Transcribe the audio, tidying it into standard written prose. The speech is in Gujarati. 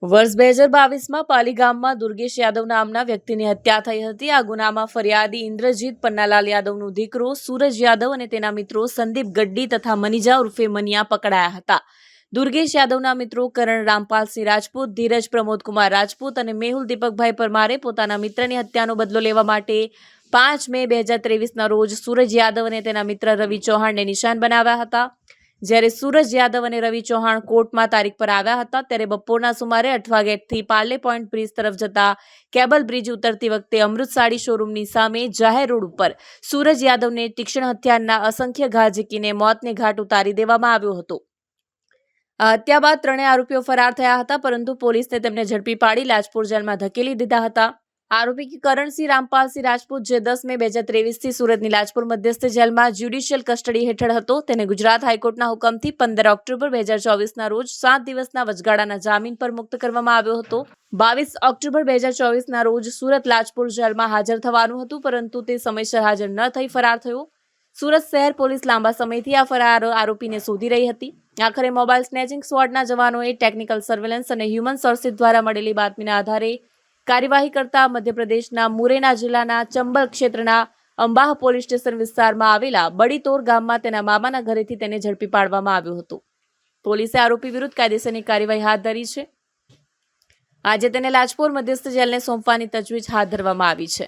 વર્ષ 2022માં પાલી ગામમાં દુર્ગેશ યાદવ નામના વ્યક્તિની હત્યા થઈ હતી. આ ગુનામાં ફરિયાદી ઇન્દ્રજીત પન્નાલાલ યાદવનો દીકરો સૂરજ યાદવ અને તેના મિત્રો સંદીપ ગડ્ડી તથા મનીજા ઉર્ફે મનિયા પકડાયા હતા. દુર્ગેશ યાદવના મિત્રો કરણ રામપાલસિંહ રાજપૂત, ધીરજ પ્રમોદકુમાર રાજપૂત અને મેહુલ દીપકભાઈ પરમારે પોતાના મિત્રની હત્યાનો બદલો લેવા માટે 5 મે 2023ના રોજ સૂરજ યાદવ અને તેના મિત્ર રવિ ચૌહાણને નિશાન બનાવ્યા હતા. જ્યારે સૂરજ યાદવ અને રવિ ચૌહાણ કોર્ટમાં તારીખ પર આવ્યા હતા ત્યારે બપોરના સુમારે અઠવા ગેટથી પાર્લે પોઈન્ટ બ્રિજ તરફ જતા કેબલ બ્રિજ ઉતરતી વખતે અમૃત સાડી શોરૂમની સામે જાહેર રોડ ઉપર સૂરજ યાદવને તીક્ષ્ણ હથિયારના અસંખ્ય ઘા ઝીકીને મોતને ઘાટ ઉતારી દેવામાં આવ્યો હતો. આ હત્યા બાદ ત્રણેય આરોપીઓ ફરાર થયા હતા, પરંતુ પોલીસને તેમને ઝડપી પાડી લાજપોર જેલમાં ધકેલી દીધા હતા. આરોપી કરણસિંહ રામપાલસિંહ રાજપૂત, જે 10 મે 2023થી સુરતની લાજપોર મધ્યસ્થ જેલમાં જ્યુડિશિયલ કસ્ટડી હેઠળ હતો, તેને ગુજરાત હાઈકોર્ટના હુકમથી 15 ઓક્ટોબર 2024ના રોજ 7 દિવસના વચગાળાના જામીન પર મુક્ત કરવામાં આવ્યો હતો. 22 ઓક્ટોબર 2024ના રોજ સુરત લાજપોર જેલમાં હાજર થવાનું હતું, પરંતુ તે સમયસર હાજર ન થઈ ફરાર થયો. સુરત શહેર પોલીસ લાંબા સમયથી આ ફરાર આરોપીને શોધી રહી હતી. આખરે મોબાઈલ સ્નેચિંગ સ્ક્વોડના જવાનોએ ટેકનિકલ સર્વેલન્સ અને હ્યુમન સોર્સિસ દ્વારા મળેલી બાતમીના આધારે કાર્યવાહી કરતા મધ્યપ્રદેશના મુરેના જિલ્લાના ચંબલ ક્ષેત્રના અંબાહ પોલીસ સ્ટેશન વિસ્તારમાં આવેલા બડીતોર ગામમાં તેના મામાના ઘરેથી તેને ઝડપી પાડવામાં આવ્યો હતો. પોલીસે આરોપી વિરુદ્ધ કાયદેસરની કાર્યવાહી હાથ ધરી છે. આજે તેને લાજપોર મધ્યસ્થ જેલને સોંપવાની તજવીજ હાથ ધરવામાં આવી છે.